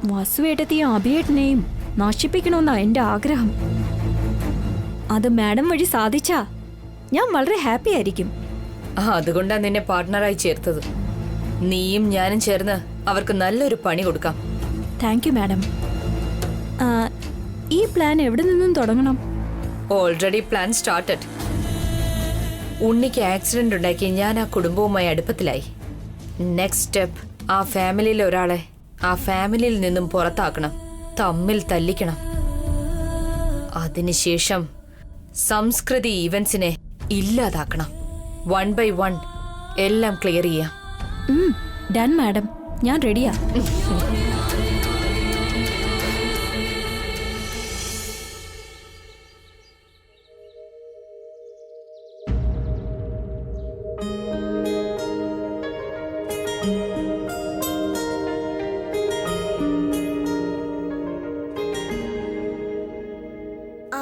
വസുവേട്ടത്തെയും അഭിയേട്ടനെയും നശിപ്പിക്കണമെന്നാ എന്റെ ആഗ്രഹം. അത് മാഡം വഴി സാധിച്ചാ ഞാൻ വളരെ ഹാപ്പി ആയിരിക്കും. അതുകൊണ്ടാ നിന്നെ പാർട്ട്ണറായി ചേർത്തത്. നീയും ഞാനും ചേർന്ന് അവർക്ക് നല്ലൊരു പണി കൊടുക്കാം. Thank you madam. ഈ പ്ലാൻ എവിടെ നിന്നും തുടങ്ങണം? Already plan started. ഉണ്ണിക്ക് ആക്സിഡന്റ് ഉണ്ടാക്കി ഞാൻ ആ കുടുംബവുമായി അടുപ്പത്തിലായി. നെക്സ്റ്റ് സ്റ്റെപ്പ്, ആ ഫാമിലിയിലെ ഒരാളെ ആ ഫാമിലിയിൽ നിന്നും പുറത്താക്കണം, തമ്മിൽ തല്ലിക്കണം. അതിനുശേഷം സംസ്കൃതി ഈവൻസിനെ ഇല്ലാതാക്കണം. 1 by 1 എല്ലാം ക്ലിയർ ചെയ്യാം. ഡൺ മാഡം, ഞാൻ റെഡിയാ.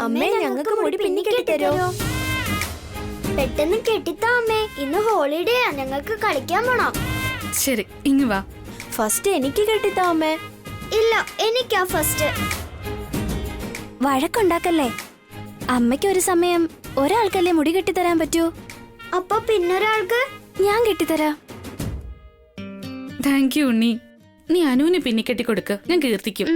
അമ്മേ, ഞങ്ങൾക്ക് മുടി പിന്നി കെട്ടിത്തരോ? പെട്ടെന്ന് കെട്ടിത്താ അമ്മേ, ഇന്ന് ഹോളിഡേയാ, ഞങ്ങൾക്ക് കളിക്കാൻ പോണം. ശരി, ഇങ്ങ് വാ. ഫസ്റ്റ് എനിക്ക് കെട്ടിത്താ അമ്മേ. ഇല്ല, എനിക്കാ ഫസ്റ്റ്. വഴക്കുണ്ടാക്കല്ലേ. അമ്മയ്ക്ക് ഒരു സമയം ഒരാൾക്കല്ലേ മുടി കെട്ടിത്തരാൻ പറ്റൂ. അപ്പൊ പിന്നൊരാൾക്ക് ഞാൻ കെട്ടിത്തരാം. താങ്ക് യു ഉണ്ണി. നീ അനുവിന് പിന്നിക്കെട്ടി കൊടുക്ക്, ഞാൻ കീർത്തിക്കും.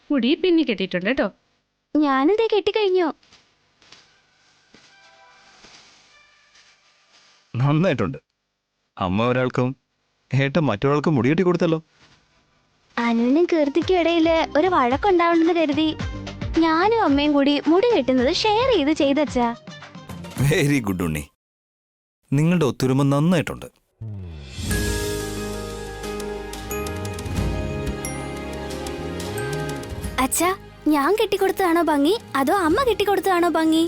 മുടി പിന്നി കെട്ടിയിട്ടുണ്ട് കേട്ടോ. ഞാനിതേ കെട്ടിക്കഴിഞ്ഞു. നന്നായിട്ടുണ്ട്. അമ്മ ഒരാൾക്കും ഏട്ടൻ മറ്റൊരാൾക്കും മുടി കെട്ടി കൊടുത്തല്ലോ. അനുവിനും കീർത്തിക്കും ഇടയില് ഒരു വഴക്കുണ്ടാവണമെന്ന് കരുതി ഞാനും അമ്മയും കൂടി മുടി കെട്ടുന്നത് ഷെയർ ചെയ്ത് ചെയ്തച്ചാ. വെരി ഗുഡ് ഉണ്ണി, നിങ്ങളുടെ ഒത്തൊരുമ നന്നായിട്ടുണ്ട്. അച്ഛാ, ഞാൻ കെട്ടിക്കൊടുത്തതാണോ ഭംഗി അതോ അമ്മ കെട്ടിക്കൊടുത്തതാണോ ഭംഗി?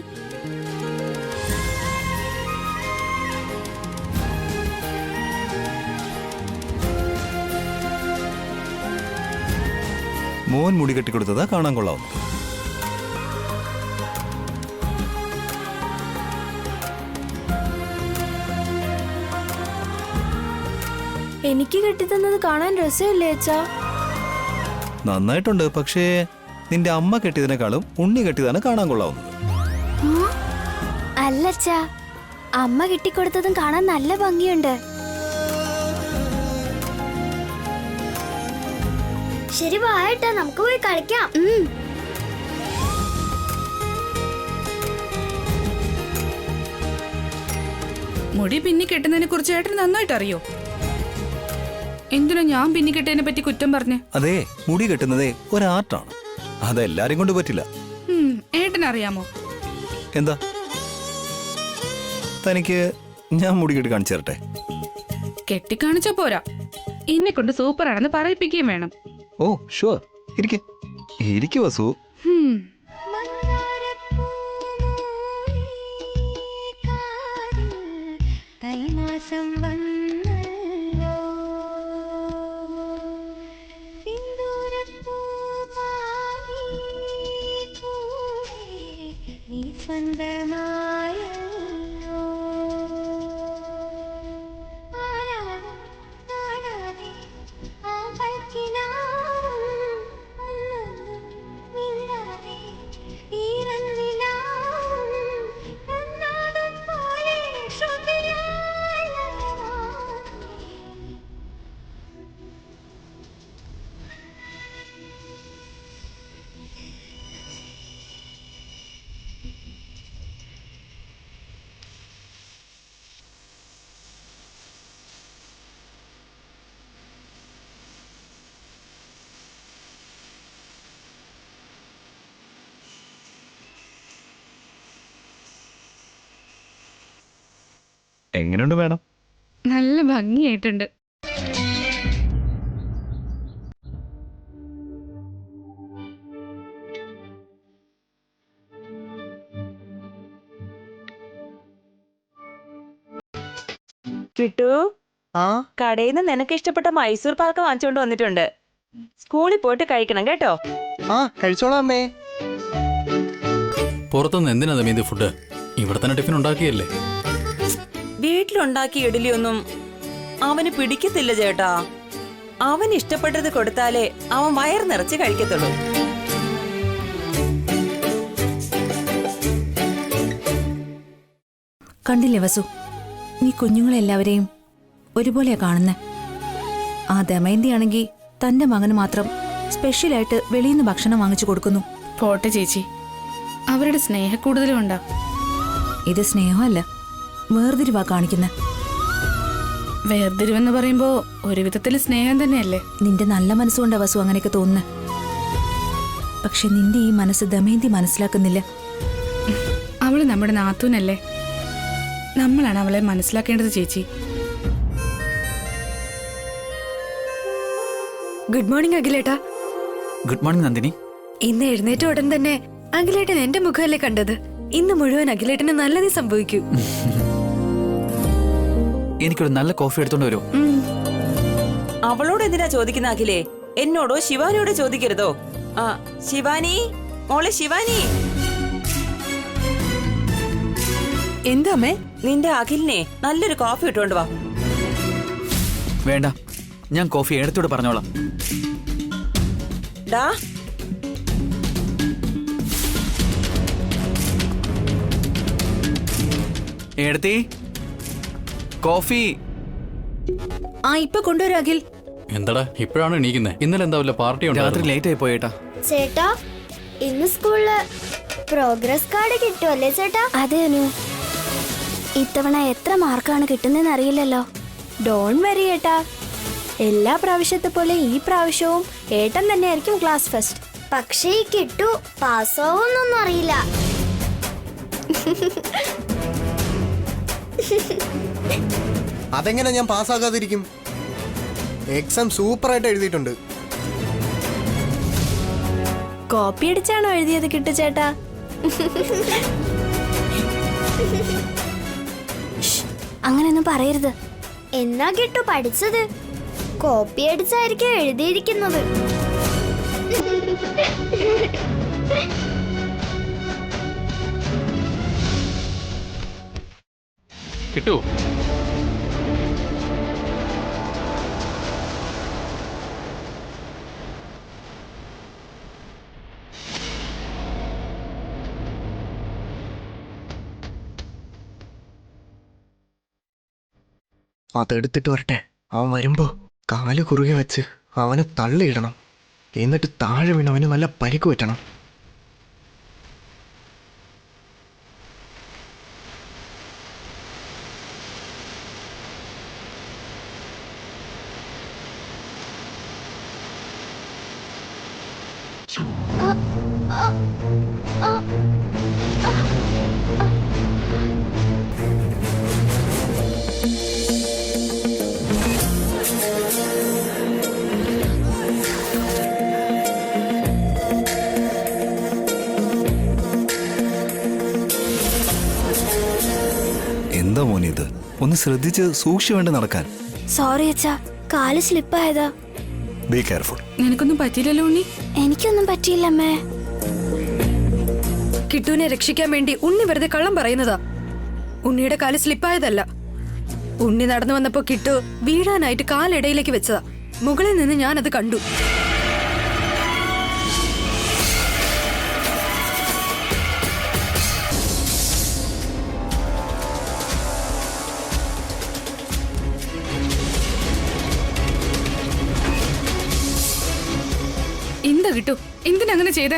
മോൻ മുടി കെട്ടിക്കൊടുത്തതാ കാണാൻ കൊള്ളാവുന്നു. എനിക്ക് കെട്ടിത്തന്നത് കാണാൻ രസമില്ലേ അച്ഛാ? നന്നായിട്ടുണ്ട്, പക്ഷേ നിന്റെ അമ്മ കെട്ടിയതിനേക്കാളും ഉണ്ണി കെട്ടിയതാണ് കാണാൻ കൊള്ളാവുന്നത്. അല്ലച്ചാ, അമ്മ കെട്ടിക്കൊടുത്തതും കാണാൻ നല്ല ഭംഗിയുണ്ട്. ശരി, വായട്ടാ, നമുക്ക് പോയി കളിക്കാം. മുടി പിന്നി കെട്ടുന്നതിനെ കുറിച്ച് ഏട്ടന് നന്നായിട്ട് അറിയോ? എന്തിനാ ഞാൻ പിന്നി കെട്ടിയതിനെ പറ്റി കുറ്റം പറഞ്ഞേ? അതെ, മുടി കെട്ടുന്നതേ ഒരാർട്ടാണ്, അതെല്ലാരും കൊണ്ട് പറ്റില്ല. ഏട്ടനറിയാമോ? എന്താ? തനിക്ക് ഞാൻ മുടി കെട്ടി കാണിച്ചു തരട്ടെ? കെട്ടിക്കാണിച്ച പോരാ, എന്നെ കൊണ്ട് സൂപ്പർ ആണെന്ന് പറയിപ്പിക്കുകയും വേണം. ഓ ഷുവർ, ഇരിക്കു വസു. എങ്ങനെയുണ്ട് മാഡം? നല്ല ഭംഗിയായിട്ടുണ്ട്. കിട്ടു, ആ കടയിൽ നിന്ന് നിനക്ക് ഇഷ്ടപ്പെട്ട മൈസൂർ പാക്ക് വാങ്ങിച്ചുകൊണ്ട് വന്നിട്ടുണ്ട്. സ്കൂളിൽ പോയിട്ട് കഴിക്കണം കേട്ടോ. ആ കഴിച്ചോളാം അമ്മേ. പുറത്തുനിന്ന് എന്തിനാ ദമയന്തി ഫുഡ്? ഇവിടെ തന്നെ ടിഫിൻ ഉണ്ടാക്കിയല്ലേ? വീട്ടിലുണ്ടാക്കിയ ഇഡലിയൊന്നും അവന് പിടിക്കത്തില്ല ചേട്ടാ. അവൻ ഇഷ്ടപ്പെട്ടത് കൊടുത്താലേ അവൻ വയർ നിറച്ച് കഴിക്കത്തുള്ളൂ. കണ്ടില്ലേ വസു, നീ കുഞ്ഞുങ്ങളെല്ലാവരെയും ഒരുപോലെയാ കാണുന്നേ. ആ ദമയന്തിയാണെങ്കിൽ തന്റെ മകന് മാത്രം സ്പെഷ്യലായിട്ട് വെളിയിൽ നിന്ന് ഭക്ഷണം വാങ്ങിച്ചു കൊടുക്കുന്നു. പോട്ടെ ചേച്ചി, അവരുടെ സ്നേഹക്കൂടുതലും ഉണ്ടാ. ഇത് സ്നേഹമല്ല, വേർതിരിവാ കാണിക്കുന്നെ. വേർതിരിവെന്ന് പറയുമ്പോ ഒരു വിധത്തില് സ്നേഹം തന്നെയല്ലേ. നിന്റെ നല്ല മനസ്സുകൊണ്ടാ വസു അങ്ങനെയൊക്കെ തോന്നുന്നേ. പക്ഷെ നിന്റെ ഈ മനസ്സ് ദമയന്തി മനസ്സിലാക്കുന്നില്ല. അവള് നമ്മുടെ നാത്തൂനല്ലേ, നമ്മളാണ് അവളെ മനസ്സിലാക്കേണ്ടത് ചേച്ചി. ഗുഡ് മോർണിംഗ് അഖിലേട്ടാ. Good morning Nandini. ഇന്ന് എഴുന്നേറ്റ ഉടൻ തന്നെ അഖിലേട്ടൻ എന്റെ മുഖമല്ലേ കണ്ടത്. ഇന്ന് മുഴുവൻ അഖിലേട്ടന് നല്ലതേ സംഭവിക്കൂ. എനിക്കൊരു നല്ല കോഫി എടുത്തോണ്ട് വരുമോ? അവളോട് എന്തിനാ ചോദിക്കുന്ന അഖിലേ? എന്നോടോ ശിവാനിയോട് ചോദിക്കരുതോ? ആ ശിവാനി, മോളെ ശിവാനി. എന്താ അമ്മേ? നിന്റെ അഖിലിനെ നല്ലൊരു കോഫി ഇട്ടുകൊണ്ട് വാ. വേണ്ട, ഞാൻ കോഫി എടുത്തോട് പറഞ്ഞോളാം. ഡാ, എടുത്തി കോഫി. ആ ഇപ്പൊ കൊണ്ടുവരും അഖിൽ. എന്താടാ ഇപ്പോഴാണ് എണീക്കുന്നേ? ഇന്നലെ എന്താ വല്ല പാർട്ടി? രാത്രി ലേറ്റ് ആയി പോയേട്ടാ. ചേട്ടാ, ഇന്ന് സ്കൂളില് പ്രോഗ്രസ് കാർഡ് കിട്ടുമല്ലേ ചേട്ടാ? അതെ അനു, ഇത്തവണ എത്ര മാർക്കാണ് കിട്ടുന്നതെന്ന് അറിയില്ലല്ലോ. ഡോൺ വരി ഏട്ടാ, എല്ലാ പ്രാവശ്യത്തെ പോലെ ഈ പ്രാവശ്യവും ഏട്ടൻ തന്നെയായിരിക്കും ക്ലാസ് ഫസ്റ്റ്. പക്ഷേ ഈ കിട്ടു പാസ്സാവോന്നൊന്നും അറിയില്ല. അതെങ്ങനെ ഞാൻ പാസ്സാകാതിരിക്കും? എക്സാം സൂപ്പറായിട്ട് എഴുതിയിട്ടുണ്ട്. കോപ്പി അടിച്ചാണോ എഴുതിയത് കിട്ടു ചേട്ടാ? അങ്ങനെയൊന്നും പറയരുത്. എന്നാ കിട്ടു പഠിച്ചത്? കോപ്പി അടിച്ചായിരിക്കും എഴുതിയിരിക്കുന്നത്. കിട്ടൂ. അതെടുത്തിട്ട് വരട്ടെ. അവൻ വരുമ്പോ കാല് കുറുകെ വെച്ച് അവന് തള്ളിയിടണം. എന്നിട്ട് താഴെ വീണ് അവന് നല്ല പരിക്ക് പറ്റണം. എന്താ മോനെ ഇത്? ഒന്ന് ശ്രദ്ധിച്ച് സൂക്ഷിച്ചു വേണ്ട നടക്കാൻ. സോറി അച്ഛാ, കാല് സ്ലിപ്പായതാ. Be careful. നിനക്കൊന്നും പറ്റിയില്ലല്ലോ ഉണ്ണി? എനിക്കൊന്നും പറ്റിയില്ലമ്മേ. കിട്ടുവിനെ രക്ഷിക്കാൻ വേണ്ടി ഉണ്ണി വെറുതെ കള്ളം പറയുന്നതാ. ഉണ്ണിയുടെ കാല് സ്ലിപ്പായതല്ല. ഉണ്ണി നടന്നു വന്നപ്പോ കിട്ടു വീഴാനായിട്ട് കാലിടയിലേക്ക് വെച്ചതാ. മുകളിൽ നിന്ന് ഞാനത് കണ്ടു. എന്താ കിട്ടു, എന്തിനങ്ങനെ ചെയ്തേ?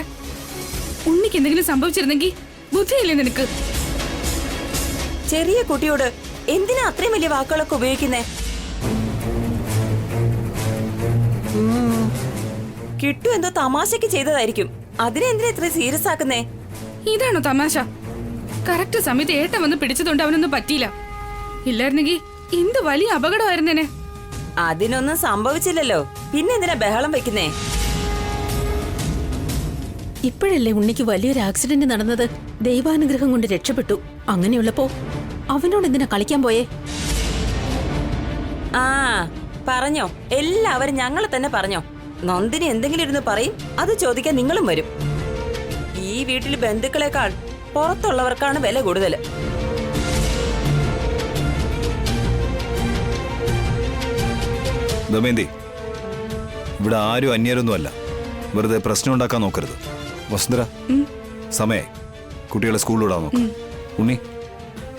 ഉണ്ണിക്ക് എന്തെങ്കിലും സംഭവിച്ചിരുന്നെങ്കിൽ ബുദ്ധിയില്ലേ നിനക്ക്? ചെറിയ കുട്ടിയോട് എന്തിനാ അത്രയും വലിയ വാക്കുകളൊക്കെ ഉപയോഗിക്കുന്നേ? കിട്ടു എന്തോ തമാശക്ക് ചെയ്തതായിരിക്കും. അതിനെന്തിനാ ഇത്ര സീരിയസ് ആക്കുന്നേ? ഇതാണോ തമാശ? കറക്റ്റ് സമയത്ത് ഏട്ടൻ വന്ന് പിടിച്ചതുകൊണ്ട് അവനൊന്നും പറ്റിയില്ല. ഇല്ലായിരുന്നെങ്കിൽ എന്ത് വലിയ അപകടമായിരുന്നേനെ. അതിനൊന്നും സംഭവിച്ചില്ലല്ലോ, പിന്നെ എന്തിനാ ബഹളം വെക്കുന്നേ? ഇപ്പോഴല്ലേ ഉണ്ണിക്ക് വലിയൊരു ആക്സിഡന്റ് നടന്നത്. ദൈവാനുഗ്രഹം കൊണ്ട് രക്ഷപ്പെട്ടു. അങ്ങനെയുള്ളപ്പോ അവനോട് എന്തിനാ കളിക്കാൻ പോയേ? ആ പറഞ്ഞോ, എല്ലാവരും ഞങ്ങളെ തന്നെ പറഞ്ഞോ. നന്ദിനി എന്തെങ്കിലും ഇരുന്ന് പറയും, അത് ചോദിക്കാൻ നിങ്ങളും വരും. ഈ വീട്ടിൽ ബന്ധുക്കളെക്കാൾ പുറത്തുള്ളവർക്കാണ് വില കൂടുതൽ. ദമയന്തി, ഇവിടെ ആരും അന്യരൊന്നുമല്ല. വെറുതെ പ്രശ്നം ഉണ്ടാക്കാൻ നോക്കരുത്. വസുന്ധര, സമയായി. കുട്ടികളെ സ്കൂളിൽ വിടാൻ നോക്ക്. ഉണ്ണി,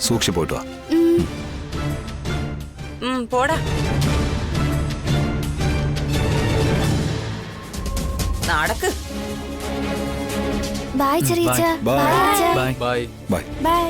സൂക്ഷിച്ചു പോയിട്ട് വാ. പോടാ. നടക്ക്. ബൈ ചെറിയച്ച. ബൈ. ബൈ അച്ഛാ. ബൈ. ബൈ. ബൈ.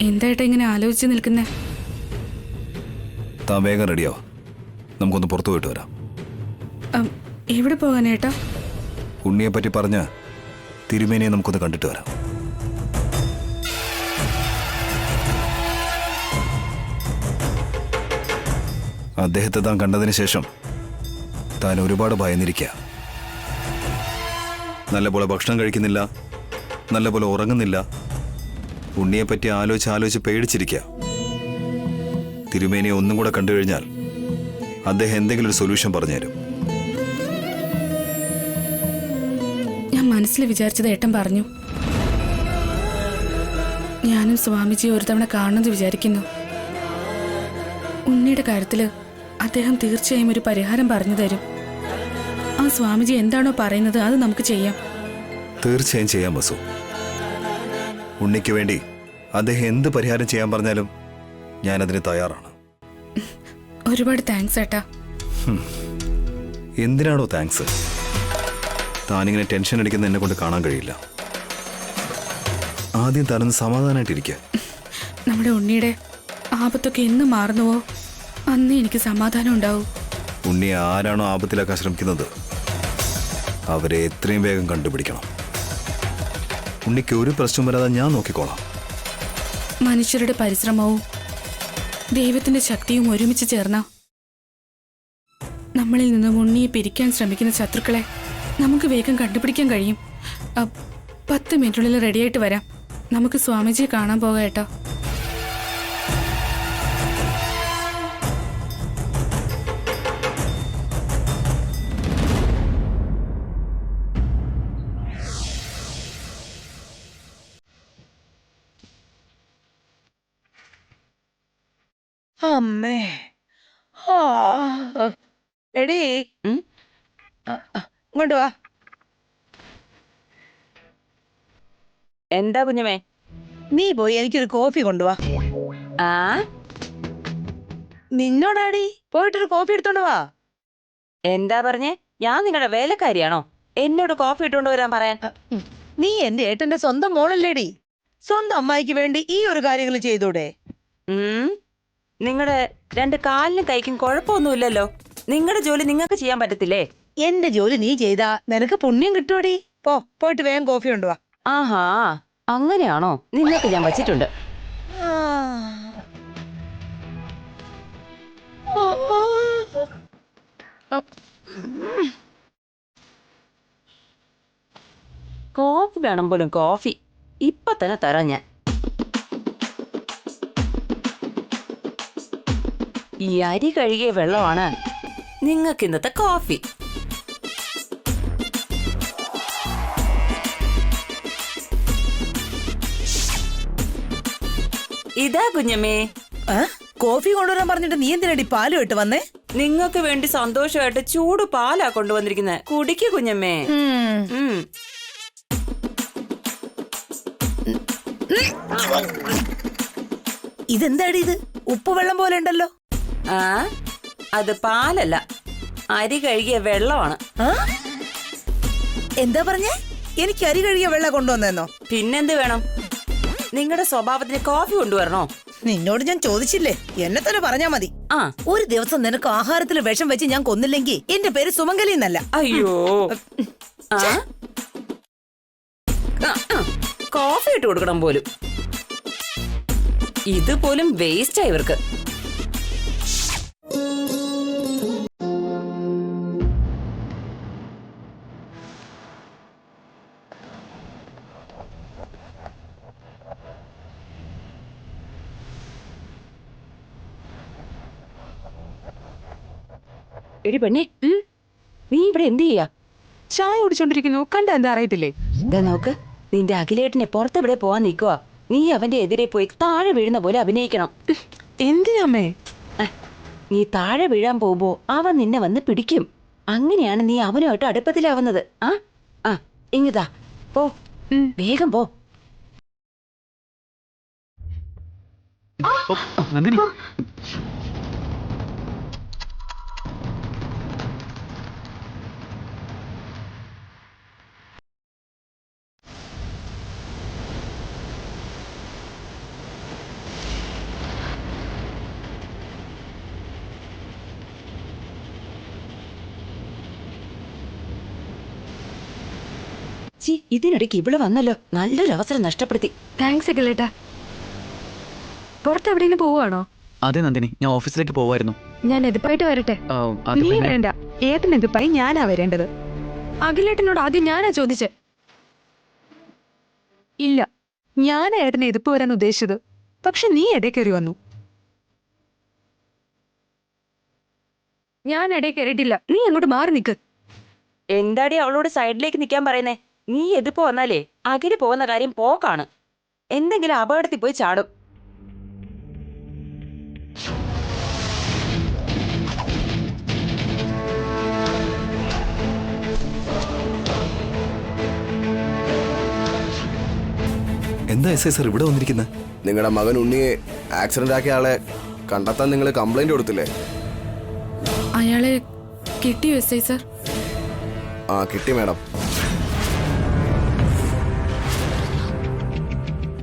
എന്തായിട്ടാ ഇങ്ങനെ ആലോചിച്ച് നിൽക്കുന്നേ? താൻ വേഗം റെഡിയാവാ, നമുക്കൊന്ന് പുറത്തു പോയിട്ട് വരാം. എവിടെ പോകാനേട്ടാ? ഉണ്ണിയെ പറ്റി പറഞ്ഞ് തിരുമേനിയെ നമുക്കൊന്ന് കണ്ടിട്ട് വരാം. അദ്ദേഹത്തെ താൻ കണ്ടതിന് ശേഷം താൻ ഒരുപാട് ഭയന്നിരിക്കുക. നല്ലപോലെ ഭക്ഷണം കഴിക്കുന്നില്ല, നല്ലപോലെ ഉറങ്ങുന്നില്ല. ഉണ്ണിയെ പറ്റി ആലോചിച്ച് പേടിച്ചിരിക്കുക. തിരുമേനിയെ ഒന്നും കൂടെ കണ്ടു കഴിഞ്ഞാൽ അദ്ദേഹം എന്തെങ്കിലും ഒരു സൊല്യൂഷൻ പറഞ്ഞുതരും. ഞാൻ മനസ്സിൽ വിചാരിച്ചത് ഏട്ടൻ പറഞ്ഞു. ഞാനും സ്വാമിജി ഒരു തവണ കാണുമെന്ന് വിചാരിക്കുന്നു. ഉണ്ണിയുടെ കാര്യത്തില് അദ്ദേഹം തീർച്ചയായും ഒരു പരിഹാരം പറഞ്ഞു തരും. ആ സ്വാമിജി എന്താണോ പറയുന്നത് അത് നമുക്ക് ചെയ്യാം. തീർച്ചയായും ചെയ്യാം വസു. ഉണ്ണിക്ക് വേണ്ടി അദ്ദേഹം എന്ത് പരിഹാരം ചെയ്യാൻ പറഞ്ഞാലും ഞാനതിന് തയ്യാറാണ്. ഒരുപാട് താങ്ക്സ് ഏട്ടാ. എന്തിനാണോ താങ്ക്സ്? താനിങ്ങനെ ടെൻഷൻ അടിക്കുന്ന എന്നെ കൊണ്ട് കാണാൻ കഴിയില്ല. ആദ്യം താനൊന്ന് സമാധാനമായിട്ടിരിക്കുക. നമ്മുടെ ഉണ്ണിയുടെ ആപത്തൊക്കെ എന്ന് മാറുന്നുവോ അന്ന് എനിക്ക് സമാധാനം ഉണ്ടാവും. ഉണ്ണിയെ ആരാണോ ആപത്തിലാക്കാൻ ശ്രമിക്കുന്നത് അവരെ എത്രയും വേഗം കണ്ടുപിടിക്കണം. ഉണ്ണിക്ക് ഒരു പ്രശ്നം വരാതെ ഞാൻ നോക്കിക്കോളാം. മനുഷ്യരുടെ പരിശ്രമവും ദൈവത്തിന്റെ ശക്തിയും ഒരുമിച്ച് ചേർന്ന നമ്മളിൽ നിന്നും ഉണ്ണിയെ പിരിക്കാൻ ശ്രമിക്കുന്ന ശത്രുക്കളെ നമുക്ക് വേഗം കണ്ടുപിടിക്കാൻ കഴിയും. 10 മിനിറ്റിനുള്ളിൽ റെഡിയായിട്ട് വരാം. നമുക്ക് സ്വാമിജിയെ കാണാൻ പോകാം ഏട്ടാ. അമ്മേ, എടീ, ഇങ്ങോട്ട് വാ. എന്താ കുഞ്ഞമ്മേ? നീ പോയി എനിക്കൊരു കോഫി കൊണ്ടുവാ. ആ നിന്നോടാടി, പോയിട്ടൊരു കോഫി എടുത്തോണ്ട് വാ. എന്താ പറഞ്ഞേ? ഞാൻ നിങ്ങളുടെ വേലക്കാരിയാണോ എന്നോട് കോഫി ഇട്ടുകൊണ്ട് വരാൻ പറയാൻ? നീ എന്റെ ഏട്ടന്റെ സ്വന്തം മോളല്ലേടി. സ്വന്തം അമ്മായിക്ക് വേണ്ടി ഈ ഒരു കാര്യങ്ങൾ ചെയ്തൂടെ? നിങ്ങളുടെ 2 കാലിനും കൈക്കും കുഴപ്പമൊന്നുമില്ലല്ലോ. നിങ്ങളുടെ ജോലി നിങ്ങൾക്ക് ചെയ്യാൻ പറ്റത്തില്ലേ? എന്റെ ജോലി നീ ചെയ്താ നിനക്ക് പുണ്യം കിട്ടുവടി. പോയിട്ട് വേഗം കോഫി കൊണ്ടുവാ. ആഹാ, അങ്ങനെയാണോ? നിങ്ങൾക്ക് ഞാൻ വച്ചിട്ടുണ്ട്. കോഫി വേണം പോലും കോഫി. ഇപ്പൊ തന്നെ തരാം ഞാൻ. ഈ അരി കഴുകിയ വെള്ളമാണ് നിങ്ങൾക്ക് ഇന്നത്തെ കോഫി. ഇതാ കുഞ്ഞമ്മേ. കോഫി കൊണ്ടുവരാൻ പറഞ്ഞിട്ട് നീ എന്തിനടി പാലും ഇട്ട് വന്നേ? നിങ്ങൾക്ക് വേണ്ടി സന്തോഷമായിട്ട് ചൂട് പാലാ കൊണ്ടുവന്നിരിക്കുന്നത്. കുടിക്കു കുഞ്ഞമ്മേ. ഇതെന്താടി ഇത്? ഉപ്പ് വെള്ളം പോലെ ഉണ്ടല്ലോ. ആ, അത് പാലല്ല, അരി കഴുകിയ വെള്ളമാണ്. എന്താ പറഞ്ഞേ? എനിക്ക് അരി കഴുകിയ വെള്ളം കൊണ്ടുവന്നെന്നോ? പിന്നെന്ത് വേണം? നിങ്ങളുടെ സ്വഭാവത്തിന് കോഫി കൊണ്ടുവരണോ? നിന്നോട് ഞാൻ ചോദിച്ചില്ലേ, എന്നെ തന്നെ പറഞ്ഞാ മതി. ആ, ഒരു ദിവസം നിനക്ക് ആഹാരത്തിൽ വിഷം വെച്ച് ഞാൻ കൊന്നില്ലെങ്കിൽ എന്റെ പേര് സുമംഗലി എന്നല്ല. അയ്യോ. ആ? കോഫി ഇട്ട് കൊടുക്കണം പോലും. ഇതുപോലും വേസ്റ്റാ ഇവർക്ക്. എടി പെണ്ണേ, നീ ഇവിടെ എന്ത് ചെയ്യാ? ചായ കുടിച്ചോണ്ടിരിക്കുന്നു. കണ്ട എന്താ അറിയത്തില്ലേ? ഇതാ നോക്ക്, നിന്റെ അഖിലേട്ടനെ പുറത്തെവിടെ പോവാൻ നിൽക്കുവാ. നീ അവന്റെ എതിരെ പോയി താഴെ വീഴുന്ന പോലെ അഭിനയിക്കണം. എന്തിനമ്മേ? നീ താഴെ വീഴാൻ പോകുമ്പോ അവൻ നിന്നെ വന്ന് പിടിക്കും. അങ്ങനെയാണ് നീ അവനുമായിട്ട് അടുപ്പത്തിലാവുന്നത്. ആ ആ ഇങ്ങിതാ പോ, വേഗം പോ. നന്ദിനി, ഇതിനിടയ്ക്ക് ഇവിടെ വന്നല്ലോ, നല്ലൊരു അവസരം നഷ്ടപ്പെടുത്തി. താങ്ക്സ് അഖിലേട്ടാ. പുറത്ത് എവിടെയെങ്കിലും പോവാണോ? അതെ നന്ദിനി, ഞാൻ ഓഫീസിലേക്ക് പോവായിരുന്നു. ഞാൻ എതിപ്പായിട്ട് വരട്ടെ? നീ വേണ്ട, ഏട്ടൻ എതിപ്പായി ഞാനാ വരേണ്ടത്. അഖിലേട്ടനോട് ആദ്യം ഞാനാ ചോദിച്ചേ. ഇല്ല, ഞാൻ ഏട്ടനെ എതിപ്പ് വരാൻ ഉദ്ദേശിച്ചത്. പക്ഷെ നീ ഇടയിൽ കയറി വന്നു. ഞാൻ ഇടയിൽ കയറിയിട്ടില്ല. നീ അങ്ങോട്ട് മാറി നിൽക്ക്. എന്താടി അവളോട് സൈഡിലേക്ക് നിൽക്കാൻ പറയുന്നേ? നീ എതിപ്പോ വന്നാലേ അഖില് പോകുന്ന കാര്യം പോക്കാണ്. എന്തെങ്കിലും അപകടത്തിൽ പോയി ചാടും. എന്താ എസ് ഐ സാർ ഇവിടെ വന്നിരിക്കുന്നത്? നിങ്ങളുടെ മകൻ ഉണ്ണിയെ ആക്സിഡന്റ് ആക്കിയ ആളെ കണ്ടെത്താൻ നിങ്ങൾ കംപ്ലൈന്റ് കൊടുത്തില്ലേ? അയാളെ കിട്ടിയോ എസ് ഐ സാർ? ആ കിട്ടി മാഡം.